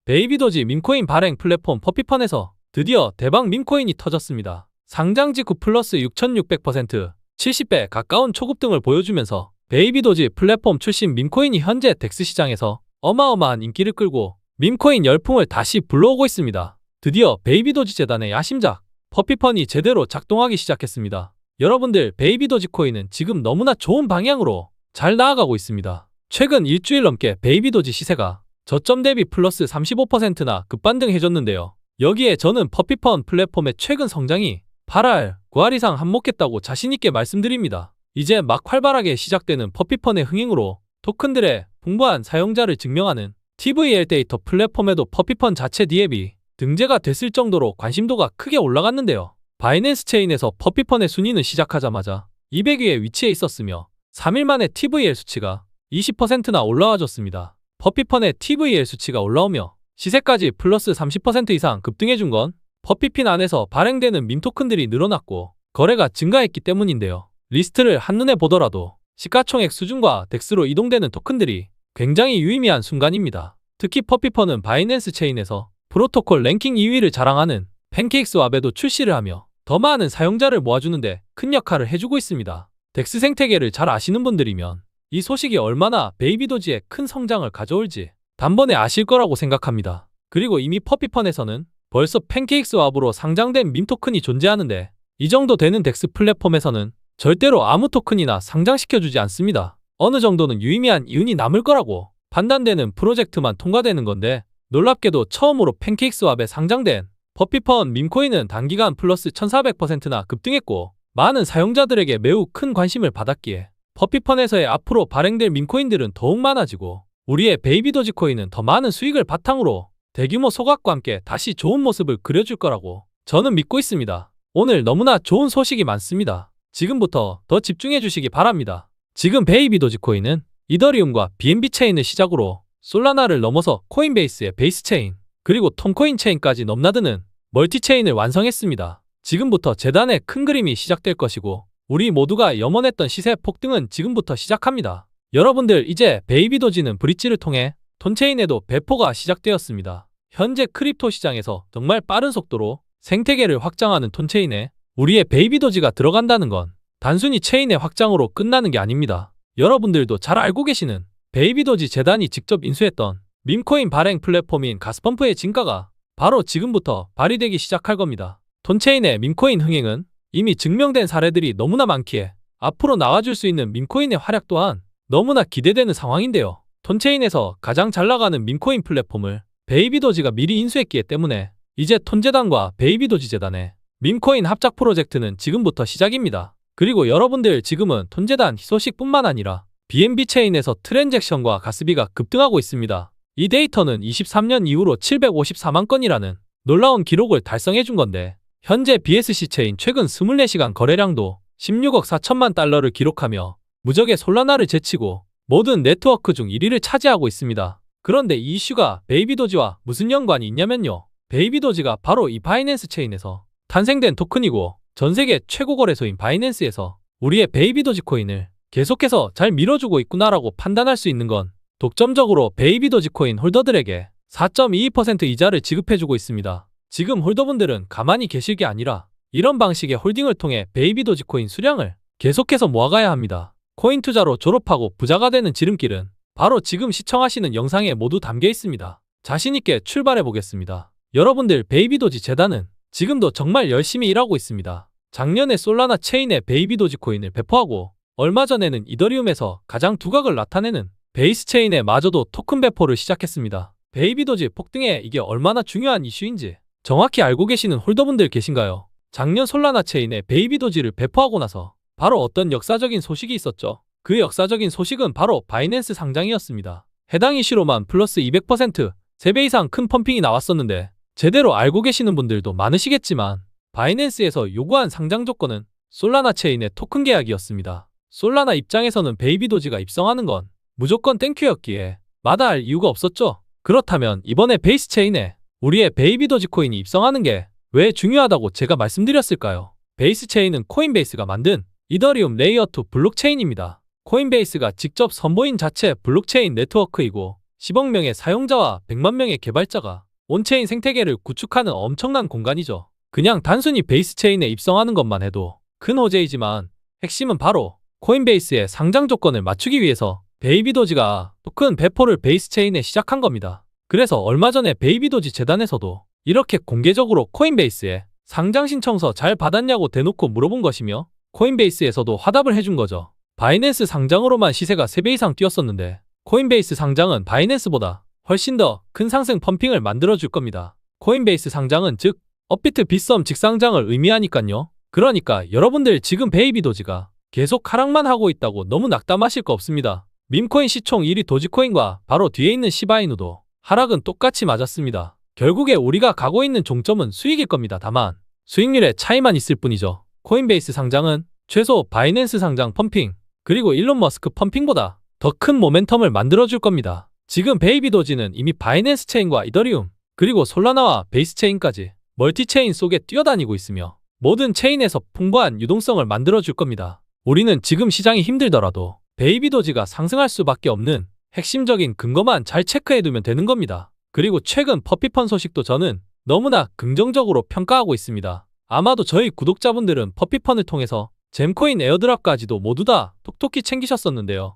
베이비도지 밈코인 발행 플랫폼 퍼피펀에서 드디어 대박 밈코인이 터졌습니다. 상장 직후 플러스 6,600%, 70배 가까운 초급 등을 보여주면서 베이비도지 플랫폼 출신 밈코인이 현재 덱스 시장에서 어마어마한 인기를 끌고 밈코인 열풍을 다시 불러오고 있습니다. 드디어 베이비도지 재단의 야심작 퍼피펀이 제대로 작동하기 시작했습니다. 여러분들, 베이비도지 코인은 지금 너무나 좋은 방향으로 잘 나아가고 있습니다. 최근 일주일 넘게 베이비도지 시세가 저점 대비 플러스 35%나 급반등해줬는데요. 여기에 저는 퍼피펀 플랫폼의 최근 성장이 8알, 9알 이상 한몫했다고 자신있게 말씀드립니다. 이제 막 활발하게 시작되는 퍼피펀의 흥행으로 토큰들의 풍부한 사용자를 증명하는 TVL 데이터 플랫폼에도 퍼피펀 자체 디앱이 등재가 됐을 정도로 관심도가 크게 올라갔는데요. 바이낸스 체인에서 퍼피펀의 순위는 시작하자마자 200위에 위치해 있었으며 3일 만에 TVL 수치가 20%나 올라와줬습니다. 퍼피펀의 TVL 수치가 올라오며 시세까지 플러스 30% 이상 급등해준 건 퍼피핀 안에서 발행되는 밈 토큰들이 늘어났고 거래가 증가했기 때문인데요. 리스트를 한눈에 보더라도 시가총액 수준과 덱스로 이동되는 토큰들이 굉장히 유의미한 순간입니다. 특히 퍼피펀은 바이낸스 체인에서 프로토콜 랭킹 2위를 자랑하는 팬케이크스왑에도 출시를 하며 더 많은 사용자를 모아주는데 큰 역할을 해주고 있습니다. 덱스 생태계를 잘 아시는 분들이면 이 소식이 얼마나 베이비도지에 큰 성장을 가져올지 단번에 아실 거라고 생각합니다. 그리고 이미 퍼피펀에서는 벌써 팬케이크스왑으로 상장된 밈 토큰이 존재하는데 이 정도 되는 덱스 플랫폼에서는 절대로 아무 토큰이나 상장시켜주지 않습니다. 어느 정도는 유의미한 이윤이 남을 거라고 판단되는 프로젝트만 통과되는 건데 놀랍게도 처음으로 팬케이크스왑에 상장된 퍼피펀 밈코인은 단기간 플러스 1400%나 급등했고 많은 사용자들에게 매우 큰 관심을 받았기에 퍼피펀에서의 앞으로 발행될 밈코인들은 더욱 많아지고 우리의 베이비도지 코인은 더 많은 수익을 바탕으로 대규모 소각과 함께 다시 좋은 모습을 그려줄 거라고 저는 믿고 있습니다. 오늘 너무나 좋은 소식이 많습니다. 지금부터 더 집중해 주시기 바랍니다. 지금 베이비도지 코인은 이더리움과 BNB 체인을 시작으로 솔라나를 넘어서 코인베이스의 베이스 체인 그리고 톰코인 체인까지 넘나드는 멀티 체인을 완성했습니다. 지금부터 재단의 큰 그림이 시작될 것이고 우리 모두가 염원했던 시세 폭등은 지금부터 시작합니다. 여러분들, 이제 베이비도지는 브릿지를 통해 톤체인에도 배포가 시작되었습니다. 현재 크립토 시장에서 정말 빠른 속도로 생태계를 확장하는 톤체인에 우리의 베이비도지가 들어간다는 건 단순히 체인의 확장으로 끝나는 게 아닙니다. 여러분들도 잘 알고 계시는 베이비도지 재단이 직접 인수했던 밈코인 발행 플랫폼인 가스펌프의 진가가 바로 지금부터 발휘되기 시작할 겁니다. 톤체인의 밈코인 흥행은 이미 증명된 사례들이 너무나 많기에 앞으로 나와줄 수 있는 밈코인의 활약 또한 너무나 기대되는 상황인데요. 톤체인에서 가장 잘 나가는 밈코인 플랫폼을 베이비도지가 미리 인수했기 때문에 이제 톤재단과 베이비도지 재단의 밈코인 합작 프로젝트는 지금부터 시작입니다. 그리고 여러분들, 지금은 톤재단 희소식뿐만 아니라 BNB 체인에서 트랜잭션과 가스비가 급등하고 있습니다. 이 데이터는 23년 이후로 754만 건이라는 놀라운 기록을 달성해준 건데 현재 BSC 체인 최근 24시간 거래량도 16억 4천만 달러를 기록하며 무적의 솔라나를 제치고 모든 네트워크 중 1위를 차지하고 있습니다. 그런데 이 이슈가 베이비도지와 무슨 연관이 있냐면요. 베이비도지가 바로 이 바이낸스 체인에서 탄생된 토큰이고 전세계 최고 거래소인 바이낸스에서 우리의 베이비도지 코인을 계속해서 잘 밀어주고 있구나라고 판단할 수 있는 건 독점적으로 베이비도지 코인 홀더들에게 4.22% 이자를 지급해주고 있습니다. 지금 홀더분들은 가만히 계실 게 아니라 이런 방식의 홀딩을 통해 베이비도지 코인 수량을 계속해서 모아가야 합니다. 코인 투자로 졸업하고 부자가 되는 지름길은 바로 지금 시청하시는 영상에 모두 담겨 있습니다. 자신있게 출발해 보겠습니다. 여러분들, 베이비도지 재단은 지금도 정말 열심히 일하고 있습니다. 작년에 솔라나 체인에 베이비도지 코인을 배포하고 얼마 전에는 이더리움에서 가장 두각을 나타내는 베이스 체인에 마저도 토큰 배포를 시작했습니다. 베이비도지 폭등에 이게 얼마나 중요한 이슈인지 정확히 알고 계시는 홀더분들 계신가요? 작년 솔라나 체인에 베이비도지를 배포하고 나서 바로 어떤 역사적인 소식이 있었죠. 그 역사적인 소식은 바로 바이낸스 상장이었습니다. 해당 이슈로만 플러스 200%, 3배 이상 큰 펌핑이 나왔었는데 제대로 알고 계시는 분들도 많으시겠지만 바이낸스에서 요구한 상장 조건은 솔라나 체인의 토큰 계약이었습니다. 솔라나 입장에서는 베이비도지가 입성하는 건 무조건 땡큐였기에 마다할 이유가 없었죠. 그렇다면 이번에 베이스 체인에 우리의 베이비도지 코인이 입성하는 게 왜 중요하다고 제가 말씀드렸을까요? 베이스 체인은 코인베이스가 만든 이더리움 레이어 2 블록체인입니다. 코인베이스가 직접 선보인 자체 블록체인 네트워크이고 10억 명의 사용자와 100만 명의 개발자가 온체인 생태계를 구축하는 엄청난 공간이죠. 그냥 단순히 베이스 체인에 입성하는 것만 해도 큰 호재이지만 핵심은 바로 코인베이스의 상장 조건을 맞추기 위해서 베이비도지가 토큰 배포를 베이스 체인에 시작한 겁니다. 그래서 얼마 전에 베이비도지 재단에서도 이렇게 공개적으로 코인베이스에 상장 신청서 잘 받았냐고 대놓고 물어본 것이며 코인베이스에서도 화답을 해준 거죠. 바이낸스 상장으로만 시세가 3배 이상 뛰었었는데 코인베이스 상장은 바이낸스보다 훨씬 더 큰 상승 펌핑을 만들어줄 겁니다. 코인베이스 상장은 즉 업비트 빗썸 직상장을 의미하니깐요. 그러니까 여러분들 지금 베이비도지가 계속 하락만 하고 있다고 너무 낙담하실 거 없습니다. 밈코인 시총 1위 도지코인과 바로 뒤에 있는 시바이누도 하락은 똑같이 맞았습니다. 결국에 우리가 가고 있는 종점은 수익일 겁니다. 다만 수익률의 차이만 있을 뿐이죠. 코인베이스 상장은 최소 바이낸스 상장 펌핑 그리고 일론 머스크 펌핑보다 더 큰 모멘텀을 만들어줄 겁니다. 지금 베이비도지는 이미 바이낸스 체인과 이더리움 그리고 솔라나와 베이스 체인까지 멀티체인 속에 뛰어다니고 있으며 모든 체인에서 풍부한 유동성을 만들어줄 겁니다. 우리는 지금 시장이 힘들더라도 베이비도지가 상승할 수밖에 없는 핵심적인 근거만 잘 체크해두면 되는 겁니다. 그리고 최근 퍼피펀 소식도 저는 너무나 긍정적으로 평가하고 있습니다. 아마도 저희 구독자분들은 퍼피펀을 통해서 잼코인 에어드랍까지도 모두 다 톡톡히 챙기셨었는데요.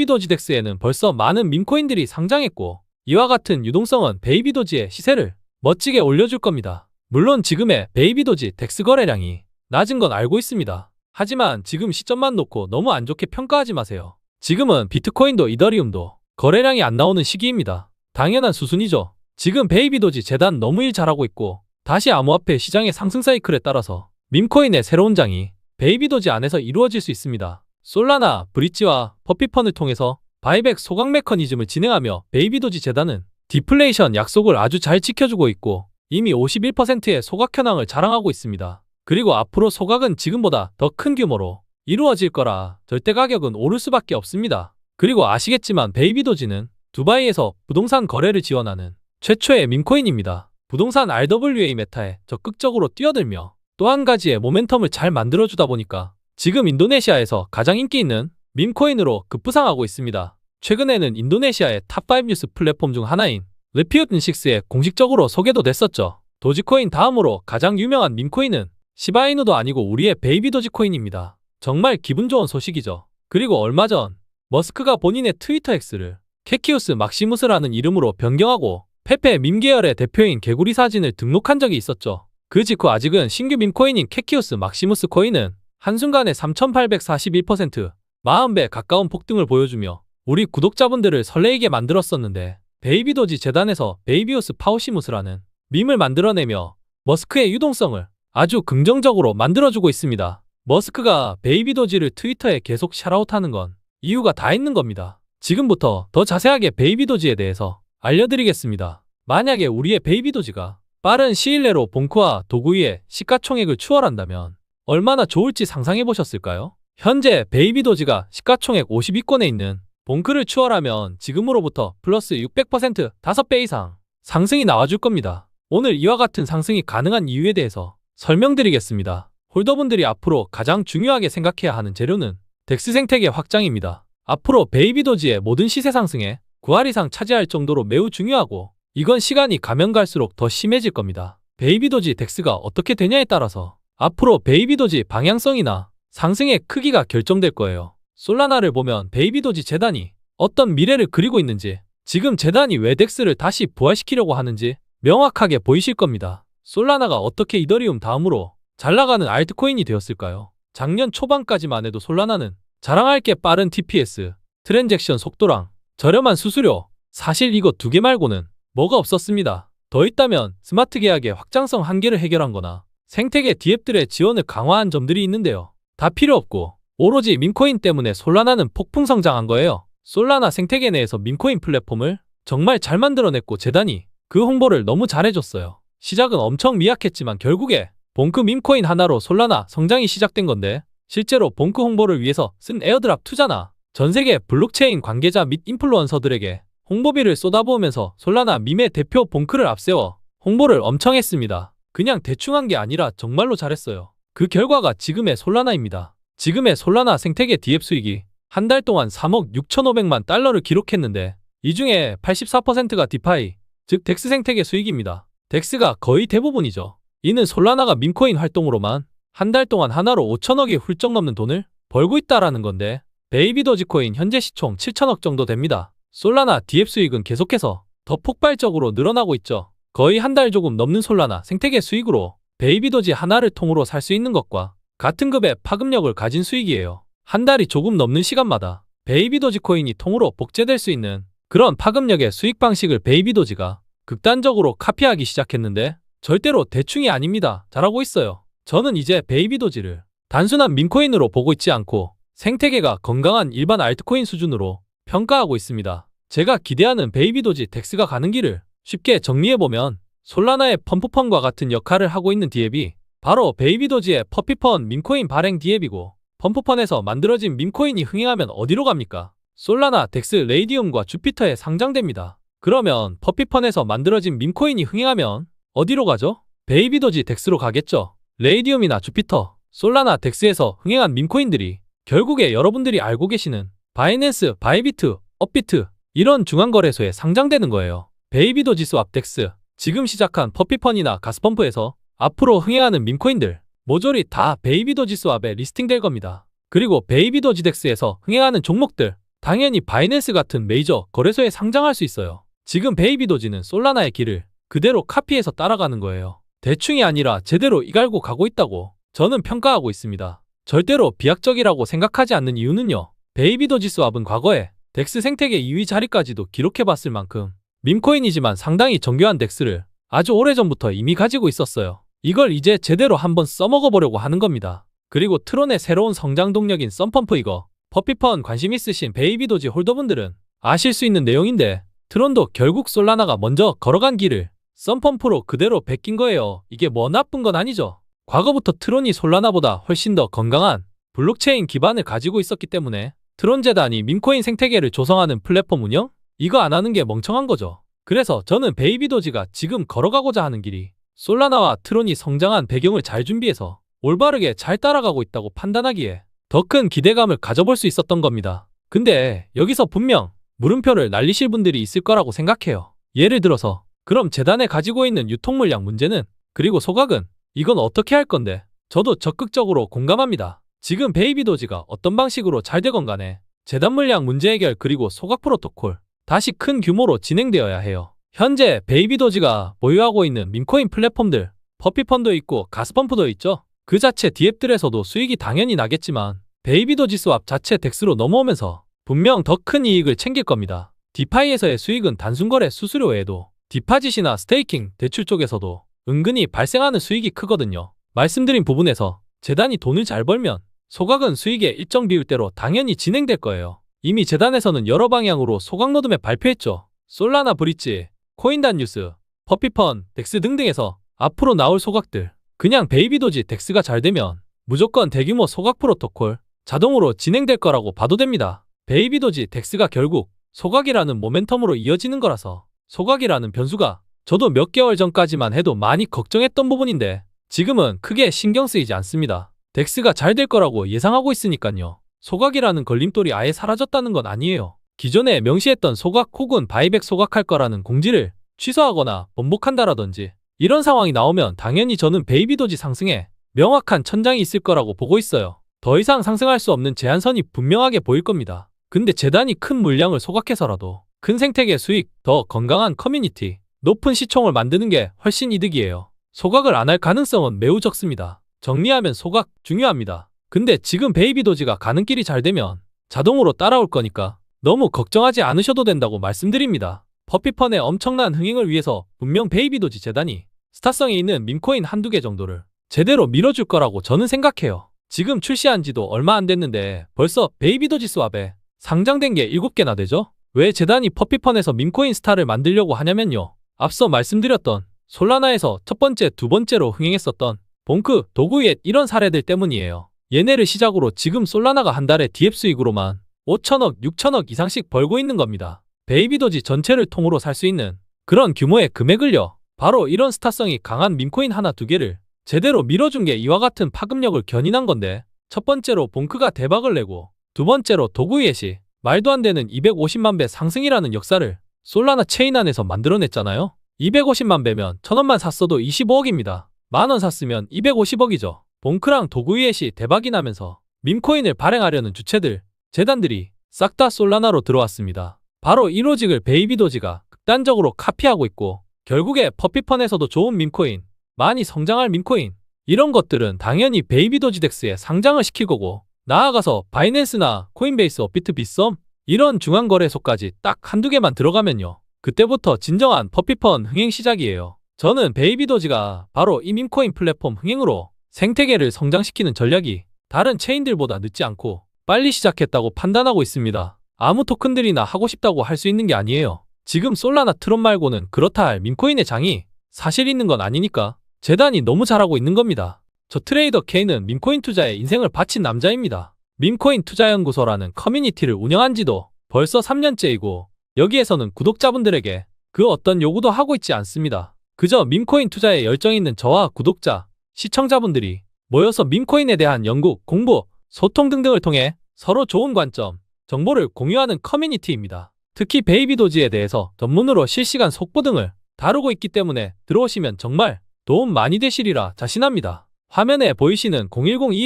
베이비도지덱스에는 벌써 많은 밈코인들이 상장했고 이와 같은 유동성은 베이비도지의 시세를 멋지게 올려줄 겁니다. 물론 지금의 베이비도지 덱스 거래량이 낮은 건 알고 있습니다. 하지만 지금 시점만 놓고 너무 안 좋게 평가하지 마세요. 지금은 비트코인도 이더리움도 거래량이 안 나오는 시기입니다. 당연한 수순이죠. 지금 베이비도지 재단 너무 일 잘하고 있고 다시 암호화폐 시장의 상승 사이클에 따라서 밈코인의 새로운 장이 베이비도지 안에서 이루어질 수 있습니다. 솔라나, 브릿지와 퍼피펀을 통해서 바이백 소각 메커니즘을 진행하며 베이비도지 재단은 디플레이션 약속을 아주 잘 지켜주고 있고 이미 51%의 소각 현황을 자랑하고 있습니다. 그리고 앞으로 소각은 지금보다 더 큰 규모로 이루어질 거라 절대 가격은 오를 수밖에 없습니다. 그리고 아시겠지만 베이비도지는 두바이에서 부동산 거래를 지원하는 최초의 밈코인입니다. 부동산 RWA 메타에 적극적으로 뛰어들며 또 한 가지의 모멘텀을 잘 만들어주다 보니까 지금 인도네시아에서 가장 인기 있는 밈코인으로 급부상하고 있습니다. 최근에는 인도네시아의 탑5 뉴스 플랫폼 중 하나인 레피웃6에 공식적으로 소개도 됐었죠. 도지코인 다음으로 가장 유명한 밈코인은 시바이누도 아니고 우리의 베이비도지코인입니다. 정말 기분 좋은 소식이죠. 그리고 얼마 전 머스크가 본인의 트위터 X를 캐키우스 막시무스라는 이름으로 변경하고 페페 밈 계열의 대표인 개구리 사진을 등록한 적이 있었죠. 그 직후 아직은 신규 밈코인인 캐키우스 막시무스 코인은 한순간에 3841% 40배 가까운 폭등을 보여주며 우리 구독자분들을 설레이게 만들었었는데 베이비도지 재단에서 베이비우스 파우시무스라는 밈을 만들어내며 머스크의 유동성을 아주 긍정적으로 만들어주고 있습니다. 머스크가 베이비도지를 트위터에 계속 샤라웃하는 건 이유가 다 있는 겁니다. 지금부터 더 자세하게 베이비도지에 대해서 알려드리겠습니다. 만약에 우리의 베이비도지가 빠른 시일 내로 봉크와 도구위의 시가총액을 추월한다면 얼마나 좋을지 상상해보셨을까요? 현재 베이비도지가 시가총액 50위권에 있는 봉크를 추월하면 지금으로부터 플러스 600% 5배 이상 상승이 나와줄 겁니다. 오늘 이와 같은 상승이 가능한 이유에 대해서 설명드리겠습니다. 홀더분들이 앞으로 가장 중요하게 생각해야 하는 재료는 덱스 생태계 확장입니다. 앞으로 베이비도지의 모든 시세 상승에 9할 이상 차지할 정도로 매우 중요하고 이건 시간이 가면 갈수록 더 심해질 겁니다. 베이비도지 덱스가 어떻게 되냐에 따라서 앞으로 베이비도지 방향성이나 상승의 크기가 결정될 거예요. 솔라나를 보면 베이비도지 재단이 어떤 미래를 그리고 있는지 지금 재단이 왜 덱스를 다시 부활시키려고 하는지 명확하게 보이실 겁니다. 솔라나가 어떻게 이더리움 다음으로 잘 나가는 알트코인이 되었을까요? 작년 초반까지만 해도 솔라나는 자랑할 게 빠른 TPS, 트랜잭션 속도랑 저렴한 수수료, 사실 이거 두 개 말고는 뭐가 없었습니다. 더 있다면 스마트 계약의 확장성 한계를 해결한 거나 생태계 디앱들의 지원을 강화한 점들이 있는데요. 다 필요 없고 오로지 밈코인 때문에 솔라나는 폭풍 성장한 거예요. 솔라나 생태계 내에서 밈코인 플랫폼을 정말 잘 만들어냈고 재단이 그 홍보를 너무 잘해줬어요. 시작은 엄청 미약했지만 결국에 봉크 밈코인 하나로 솔라나 성장이 시작된 건데 실제로 봉크 홍보를 위해서 쓴 에어드랍 투자나 전세계 블록체인 관계자 및 인플루언서들에게 홍보비를 쏟아부으면서 솔라나 밈의 대표 봉크를 앞세워 홍보를 엄청 했습니다. 그냥 대충 한 게 아니라 정말로 잘했어요. 그 결과가 지금의 솔라나입니다. 지금의 솔라나 생태계 디앱 수익이 한 달 동안 3억 6,500만 달러를 기록했는데 이 중에 84%가 디파이, 즉 덱스 생태계 수익입니다. 덱스가 거의 대부분이죠. 이는 솔라나가 밈코인 활동으로만 한 달 동안 하나로 5천억이 훌쩍 넘는 돈을 벌고 있다라는 건데, 베이비 도지코인 현재 시총 7천억 정도 됩니다. 솔라나 DF 수익은 계속해서 더 폭발적으로 늘어나고 있죠. 거의 한 달 조금 넘는 솔라나 생태계 수익으로 베이비 도지 하나를 통으로 살 수 있는 것과 같은 급의 파급력을 가진 수익이에요. 한 달이 조금 넘는 시간마다 베이비 도지 코인이 통으로 복제될 수 있는 그런 파급력의 수익 방식을 베이비 도지가 극단적으로 카피하기 시작했는데, 절대로 대충이 아닙니다. 잘하고 있어요. 저는 이제 베이비 도지를 단순한 밈코인으로 보고 있지 않고 생태계가 건강한 일반 알트코인 수준으로 평가하고 있습니다. 제가 기대하는 베이비 도지 덱스가 가는 길을 쉽게 정리해보면, 솔라나의 펌프펀과 같은 역할을 하고 있는 디앱이 바로 베이비 도지의 퍼피펀 밈코인 발행 디앱이고, 펌프펀에서 만들어진 밈코인이 흥행하면 어디로 갑니까? 솔라나, 덱스, 레이디움과 주피터에 상장됩니다. 그러면 퍼피펀에서 만들어진 밈코인이 흥행하면 어디로 가죠? 베이비 도지 덱스로 가겠죠. 레이디움이나 주피터, 솔라나, 덱스에서 흥행한 밈코인들이 결국에 여러분들이 알고 계시는 바이낸스, 바이비트, 업비트 이런 중앙거래소에 상장되는 거예요. 베이비 도지 스왑 덱스, 지금 시작한 퍼피펀이나 가스펌프에서 앞으로 흥행하는 밈코인들 모조리 다 베이비 도지 스왑에 리스팅될 겁니다. 그리고 베이비 도지 덱스에서 흥행하는 종목들 당연히 바이낸스 같은 메이저 거래소에 상장할 수 있어요. 지금 베이비 도지는 솔라나의 길을 그대로 카피해서 따라가는 거예요. 대충이 아니라 제대로 이갈고 가고 있다고 저는 평가하고 있습니다. 절대로 비약적이라고 생각하지 않는 이유는요. 베이비 도지 스왑은 과거에 덱스 생태계 2위 자리까지도 기록해봤을 만큼 밈코인이지만 상당히 정교한 덱스를 아주 오래전부터 이미 가지고 있었어요. 이걸 이제 제대로 한번 써먹어보려고 하는 겁니다. 그리고 트론의 새로운 성장 동력인 썬펌프, 이거 퍼피펀 관심 있으신 베이비 도지 홀더분들은 아실 수 있는 내용인데, 트론도 결국 솔라나가 먼저 걸어간 길을 썬펌프로 그대로 베낀 거예요. 이게 뭐 나쁜 건 아니죠. 과거부터 트론이 솔라나보다 훨씬 더 건강한 블록체인 기반을 가지고 있었기 때문에 트론 재단이 밈코인 생태계를 조성하는 플랫폼 운영? 이거 안 하는 게 멍청한 거죠. 그래서 저는 베이비 도지가 지금 걸어가고자 하는 길이 솔라나와 트론이 성장한 배경을 잘 준비해서 올바르게 잘 따라가고 있다고 판단하기에 더 큰 기대감을 가져볼 수 있었던 겁니다. 근데 여기서 분명 물음표를 날리실 분들이 있을 거라고 생각해요. 예를 들어서 그럼 재단에 가지고 있는 유통물량 문제는, 그리고 소각은, 이건 어떻게 할 건데? 저도 적극적으로 공감합니다. 지금 베이비 도지가 어떤 방식으로 잘 되건 간에 재단 물량 문제 해결 그리고 소각 프로토콜 다시 큰 규모로 진행되어야 해요. 현재 베이비 도지가 보유하고 있는 밈코인 플랫폼들 퍼피펀도 있고 가스펌프도 있죠. 그 자체 디앱들에서도 수익이 당연히 나겠지만 베이비 도지 스왑 자체 덱스로 넘어오면서 분명 더 큰 이익을 챙길 겁니다. 디파이에서의 수익은 단순거래 수수료 외에도 디파짓이나 스테이킹, 대출 쪽에서도 은근히 발생하는 수익이 크거든요. 말씀드린 부분에서 재단이 돈을 잘 벌면 소각은 수익의 일정 비율대로 당연히 진행될 거예요. 이미 재단에서는 여러 방향으로 소각 로드맵 발표했죠. 솔라나 브릿지, 코인단 뉴스, 퍼피펀, 덱스 등등에서 앞으로 나올 소각들, 그냥 베이비 도지 덱스가 잘 되면 무조건 대규모 소각 프로토콜 자동으로 진행될 거라고 봐도 됩니다. 베이비 도지 덱스가 결국 소각이라는 모멘텀으로 이어지는 거라서, 소각이라는 변수가 저도 몇 개월 전까지만 해도 많이 걱정했던 부분인데 지금은 크게 신경 쓰이지 않습니다. 덱스가 잘 될 거라고 예상하고 있으니까요. 소각이라는 걸림돌이 아예 사라졌다는 건 아니에요. 기존에 명시했던 소각 혹은 바이백 소각할 거라는 공지를 취소하거나 번복한다라든지 이런 상황이 나오면 당연히 저는 베이비 도지 상승에 명확한 천장이 있을 거라고 보고 있어요. 더 이상 상승할 수 없는 제한선이 분명하게 보일 겁니다. 근데 재단이 큰 물량을 소각해서라도 큰 생태계 수익, 더 건강한 커뮤니티, 높은 시총을 만드는 게 훨씬 이득이에요. 소각을 안 할 가능성은 매우 적습니다. 정리하면 소각 중요합니다. 근데 지금 베이비 도지가 가는 길이 잘 되면 자동으로 따라올 거니까 너무 걱정하지 않으셔도 된다고 말씀드립니다. 퍼피펀의 엄청난 흥행을 위해서 분명 베이비 도지 재단이 스타성이 있는 밈코인 한두 개 정도를 제대로 밀어줄 거라고 저는 생각해요. 지금 출시한 지도 얼마 안 됐는데 벌써 베이비 도지 스왑에 상장된 게 7개나 되죠? 왜 재단이 퍼피펀에서 밈코인 스타를 만들려고 하냐면요. 앞서 말씀드렸던 솔라나에서 첫 번째, 두 번째로 흥행했었던 봉크, 도구잇 이런 사례들 때문이에요. 얘네를 시작으로 지금 솔라나가 한 달에 디앱 수익으로만 5천억, 6천억 이상씩 벌고 있는 겁니다. 베이비 도지 전체를 통으로 살 수 있는 그런 규모의 금액을요. 바로 이런 스타성이 강한 밈코인 하나 두 개를 제대로 밀어준 게 이와 같은 파급력을 견인한 건데, 첫 번째로 봉크가 대박을 내고 두 번째로 도구잇이 말도 안 되는 250만 배 상승이라는 역사를 솔라나 체인 안에서 만들어냈잖아요. 250만 배면 1000원만 샀어도 25억입니다. 만원 샀으면 250억이죠. 봉크랑 도구이엣이 대박이 나면서 밈코인을 발행하려는 주체들, 재단들이 싹 다 솔라나로 들어왔습니다. 바로 이 로직을 베이비도지가 극단적으로 카피하고 있고 결국에 퍼피펀에서도 좋은 밈코인, 많이 성장할 밈코인 이런 것들은 당연히 베이비도지덱스에 상장을 시킬 거고 나아가서 바이낸스나 코인베이스, 업비트, 빗썸 이런 중앙거래소까지 딱 한두 개만 들어가면요. 그때부터 진정한 퍼피펀 흥행 시작이에요. 저는 베이비도지가 바로 이 밈코인 플랫폼 흥행으로 생태계를 성장시키는 전략이 다른 체인들보다 늦지 않고 빨리 시작했다고 판단하고 있습니다. 아무 토큰들이나 하고 싶다고 할 수 있는 게 아니에요. 지금 솔라나 트론 말고는 그렇다 할 밈코인의 장이 사실 있는 건 아니니까 재단이 너무 잘하고 있는 겁니다. 저 트레이더 K는 밈코인 투자에 인생을 바친 남자입니다. 밈코인 투자연구소라는 커뮤니티를 운영한 지도 벌써 3년째이고 여기에서는 구독자분들에게 그 어떤 요구도 하고 있지 않습니다. 그저 밈코인 투자에 열정 있는 저와 구독자, 시청자분들이 모여서 밈코인에 대한 연구, 공부, 소통 등등을 통해 서로 좋은 관점, 정보를 공유하는 커뮤니티입니다. 특히 베이비도지에 대해서 전문으로 실시간 속보 등을 다루고 있기 때문에 들어오시면 정말 도움 많이 되시리라 자신합니다. 화면에 보이시는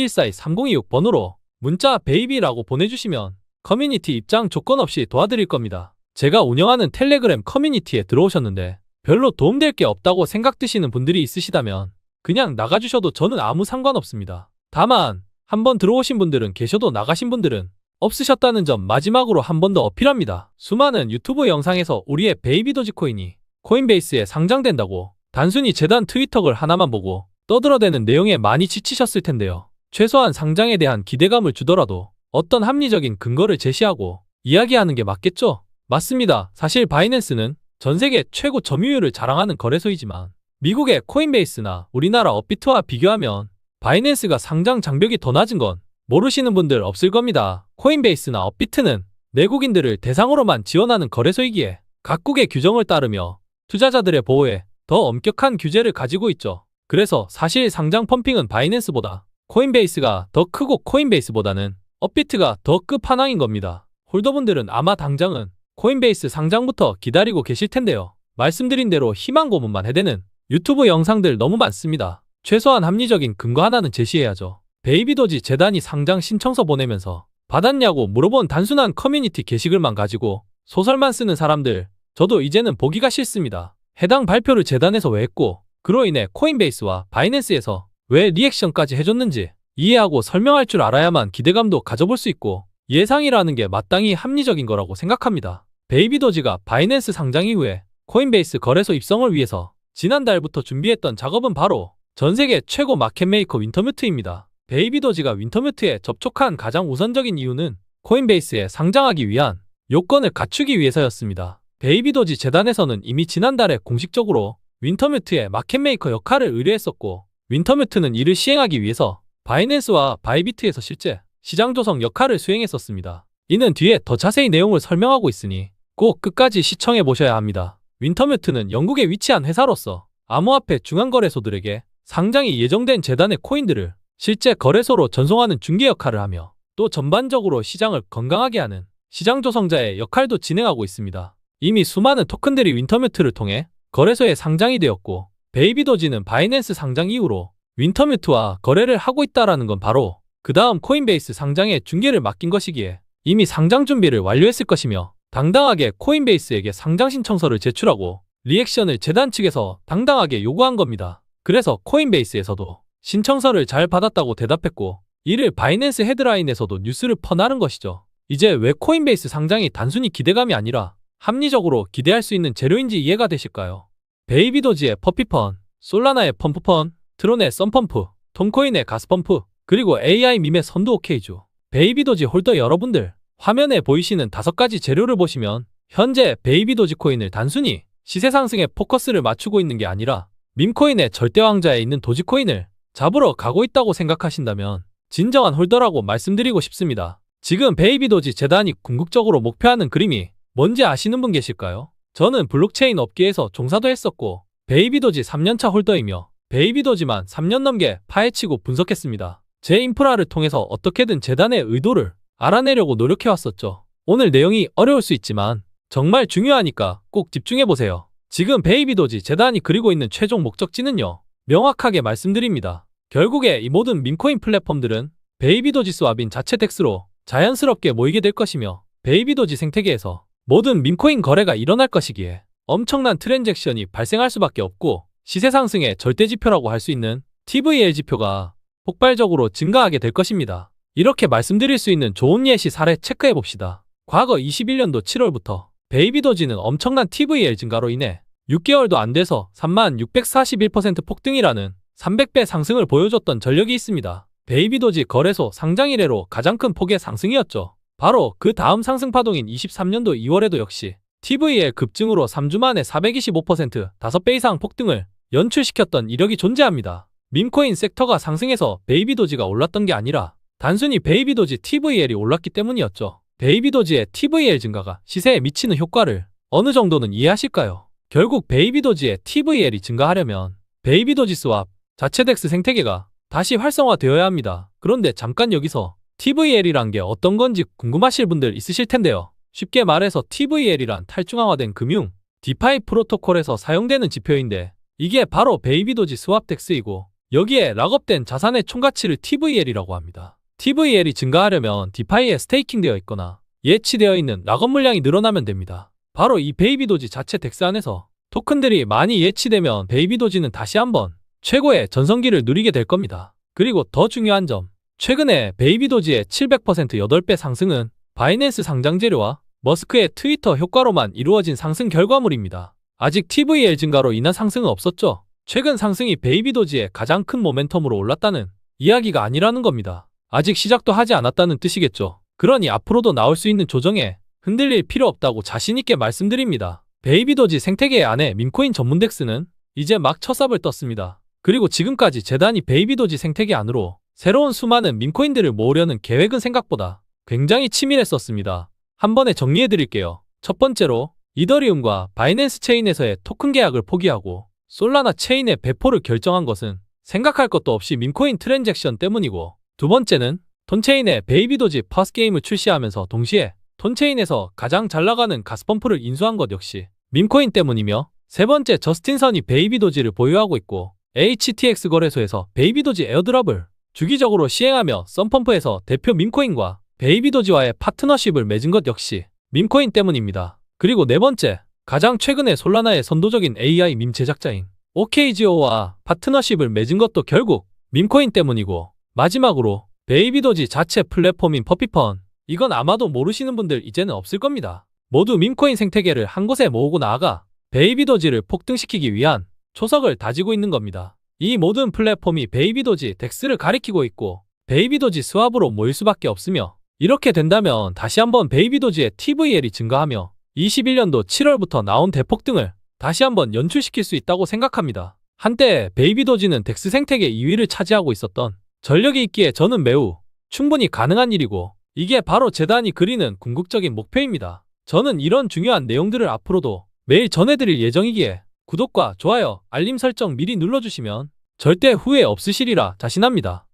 010-2142-3026 번호로 문자 베이비라고 보내주시면 커뮤니티 입장 조건 없이 도와드릴 겁니다. 제가 운영하는 텔레그램 커뮤니티에 들어오셨는데 별로 도움될 게 없다고 생각드시는 분들이 있으시다면 그냥 나가주셔도 저는 아무 상관없습니다. 다만 한번 들어오신 분들은 계셔도 나가신 분들은 없으셨다는 점 마지막으로 한 번 더 어필합니다. 수많은 유튜브 영상에서 우리의 베이비도지 코인이 코인베이스에 상장된다고 단순히 재단 트위터글 하나만 보고 떠들어대는 내용에 많이 지치셨을 텐데요. 최소한 상장에 대한 기대감을 주더라도 어떤 합리적인 근거를 제시하고 이야기하는 게 맞겠죠? 맞습니다. 사실 바이낸스는 전 세계 최고 점유율을 자랑하는 거래소이지만 미국의 코인베이스나 우리나라 업비트와 비교하면 바이낸스가 상장 장벽이 더 낮은 건 모르시는 분들 없을 겁니다. 코인베이스나 업비트는 내국인들을 대상으로만 지원하는 거래소이기에 각국의 규정을 따르며 투자자들의 보호에 더 엄격한 규제를 가지고 있죠. 그래서 사실 상장 펌핑은 바이낸스보다 코인베이스가 더 크고 코인베이스보다는 업비트가 더 끝판왕인 겁니다. 홀더분들은 아마 당장은 코인베이스 상장부터 기다리고 계실 텐데요. 말씀드린 대로 희망 고문만 해대는 유튜브 영상들 너무 많습니다. 최소한 합리적인 근거 하나는 제시해야죠. 베이비도지 재단이 상장 신청서 보내면서 받았냐고 물어본 단순한 커뮤니티 게시글만 가지고 소설만 쓰는 사람들 저도 이제는 보기가 싫습니다. 해당 발표를 재단에서 왜 했고 그로 인해 코인베이스와 바이낸스에서 왜 리액션까지 해줬는지 이해하고 설명할 줄 알아야만 기대감도 가져볼 수 있고 예상이라는 게 마땅히 합리적인 거라고 생각합니다. 베이비도지가 바이낸스 상장 이후에 코인베이스 거래소 입성을 위해서 지난달부터 준비했던 작업은 바로 전세계 최고 마켓메이커 윈터뮤트입니다. 베이비도지가 윈터뮤트에 접촉한 가장 우선적인 이유는 코인베이스에 상장하기 위한 요건을 갖추기 위해서였습니다. 베이비도지 재단에서는 이미 지난달에 공식적으로 윈터뮤트의 마켓메이커 역할을 의뢰했었고 윈터뮤트는 이를 시행하기 위해서 바이낸스와 바이비트에서 실제 시장 조성 역할을 수행했었습니다. 이는 뒤에 더 자세히 내용을 설명하고 있으니 꼭 끝까지 시청해 보셔야 합니다. 윈터뮤트는 영국에 위치한 회사로서 암호화폐 중앙거래소들에게 상장이 예정된 재단의 코인들을 실제 거래소로 전송하는 중개 역할을 하며 또 전반적으로 시장을 건강하게 하는 시장 조성자의 역할도 진행하고 있습니다. 이미 수많은 토큰들이 윈터뮤트를 통해 거래소에 상장이 되었고 베이비도지는 바이낸스 상장 이후로 윈터뮤트와 거래를 하고 있다는 건 바로 그 다음 코인베이스 상장의 중개를 맡긴 것이기에 이미 상장 준비를 완료했을 것이며 당당하게 코인베이스에게 상장 신청서를 제출하고 리액션을 재단 측에서 당당하게 요구한 겁니다. 그래서 코인베이스에서도 신청서를 잘 받았다고 대답했고 이를 바이낸스 헤드라인에서도 뉴스를 퍼나른 것이죠. 이제 왜 코인베이스 상장이 단순히 기대감이 아니라 합리적으로 기대할 수 있는 재료인지 이해가 되실까요? 베이비도지의 퍼피펀, 솔라나의 펌프펀, 트론의 썸펌프, 톰코인의 가스펌프, 그리고 AI 밈의 선두 오케이주. 베이비도지 홀더 여러분들, 화면에 보이시는 5가지 재료를 보시면 현재 베이비도지 코인을 단순히 시세 상승에 포커스를 맞추고 있는 게 아니라 밈코인의 절대 왕자에 있는 도지코인을 잡으러 가고 있다고 생각하신다면 진정한 홀더라고 말씀드리고 싶습니다. 지금 베이비도지 재단이 궁극적으로 목표하는 그림이 뭔지 아시는 분 계실까요? 저는 블록체인 업계에서 종사도 했었고 베이비도지 3년차 홀더이며 베이비도지만 3년 넘게 파헤치고 분석했습니다. 제 인프라를 통해서 어떻게든 재단의 의도를 알아내려고 노력해왔었죠. 오늘 내용이 어려울 수 있지만 정말 중요하니까 꼭 집중해보세요. 지금 베이비도지 재단이 그리고 있는 최종 목적지는요. 명확하게 말씀드립니다. 결국에 이 모든 밈코인 플랫폼들은 베이비도지 스왑인 자체 덱스로 자연스럽게 모이게 될 것이며 베이비도지 생태계에서 모든 밈코인 거래가 일어날 것이기에 엄청난 트랜잭션이 발생할 수밖에 없고 시세 상승의 절대지표라고 할 수 있는 TVL 지표가 폭발적으로 증가하게 될 것입니다. 이렇게 말씀드릴 수 있는 좋은 예시 사례 체크해봅시다. 과거 21년도 7월부터 베이비도지는 엄청난 TVL 증가로 인해 6개월도 안 돼서 3641% 폭등이라는 300배 상승을 보여줬던 전력이 있습니다. 베이비도지 거래소 상장 이래로 가장 큰 폭의 상승이었죠. 바로 그 다음 상승 파동인 23년도 2월에도 역시 TVL 급증으로 3주 만에 425% 5배 이상 폭등을 연출시켰던 이력이 존재합니다. 밈코인 섹터가 상승해서 베이비도지가 올랐던 게 아니라 단순히 베이비도지 TVL이 올랐기 때문이었죠. 베이비도지의 TVL 증가가 시세에 미치는 효과를 어느 정도는 이해하실까요? 결국 베이비도지의 TVL이 증가하려면 베이비도지 스왑 자체 덱스 생태계가 다시 활성화되어야 합니다. 그런데 잠깐 여기서 TVL이란 게 어떤 건지 궁금하실 분들 있으실 텐데요. 쉽게 말해서 TVL이란 탈중앙화된 금융, 디파이 프로토콜에서 사용되는 지표인데 이게 바로 베이비도지 스왑 덱스이고 여기에 락업된 자산의 총가치를 TVL이라고 합니다. TVL이 증가하려면 디파이에 스테이킹되어 있거나 예치되어 있는 락업 물량이 늘어나면 됩니다. 바로 이 베이비도지 자체 덱스 안에서 토큰들이 많이 예치되면 베이비도지는 다시 한번 최고의 전성기를 누리게 될 겁니다. 그리고 더 중요한 점, 최근에 베이비도지의 700% 8배 상승은 바이낸스 상장 재료와 머스크의 트위터 효과로만 이루어진 상승 결과물입니다. 아직 TVL 증가로 인한 상승은 없었죠. 최근 상승이 베이비도지의 가장 큰 모멘텀으로 올랐다는 이야기가 아니라는 겁니다. 아직 시작도 하지 않았다는 뜻이겠죠. 그러니 앞으로도 나올 수 있는 조정에 흔들릴 필요 없다고 자신있게 말씀드립니다. 베이비도지 생태계 안에 밈코인 전문 덱스는 이제 막 첫 삽을 떴습니다. 그리고 지금까지 재단이 베이비도지 생태계 안으로 새로운 수많은 밈코인들을 모으려는 계획은 생각보다 굉장히 치밀했었습니다. 한 번에 정리해드릴게요. 첫 번째로 이더리움과 바이낸스 체인에서의 토큰 계약을 포기하고 솔라나 체인의 배포를 결정한 것은 생각할 것도 없이 밈코인 트랜잭션 때문이고, 두 번째는 톤체인의 베이비도지 퍼스게임을 출시하면서 동시에 톤체인에서 가장 잘 나가는 가스펌프를 인수한 것 역시 밈코인 때문이며, 세 번째 저스틴선이 베이비도지를 보유하고 있고 HTX 거래소에서 베이비도지 에어드랍을 주기적으로 시행하며 썬펌프에서 대표 밈코인과 베이비도지와의 파트너십을 맺은 것 역시 밈코인 때문입니다. 그리고 네 번째, 가장 최근에 솔라나의 선도적인 AI 밈 제작자인 OKGO와 파트너십을 맺은 것도 결국 밈코인 때문이고, 마지막으로 베이비도지 자체 플랫폼인 퍼피펀, 이건 아마도 모르시는 분들 이제는 없을 겁니다. 모두 밈코인 생태계를 한 곳에 모으고 나아가 베이비도지를 폭등시키기 위한 초석을 다지고 있는 겁니다. 이 모든 플랫폼이 베이비도지 덱스를 가리키고 있고 베이비도지 스왑으로 모일 수밖에 없으며, 이렇게 된다면 다시 한번 베이비도지의 TVL이 증가하며 21년도 7월부터 나온 대폭등을 다시 한번 연출시킬 수 있다고 생각합니다. 한때 베이비도지는 덱스 생태계 2위를 차지하고 있었던 전력이 있기에 저는 매우 충분히 가능한 일이고, 이게 바로 재단이 그리는 궁극적인 목표입니다. 저는 이런 중요한 내용들을 앞으로도 매일 전해드릴 예정이기에 구독과 좋아요, 알림 설정 미리 눌러주시면 절대 후회 없으시리라 자신합니다.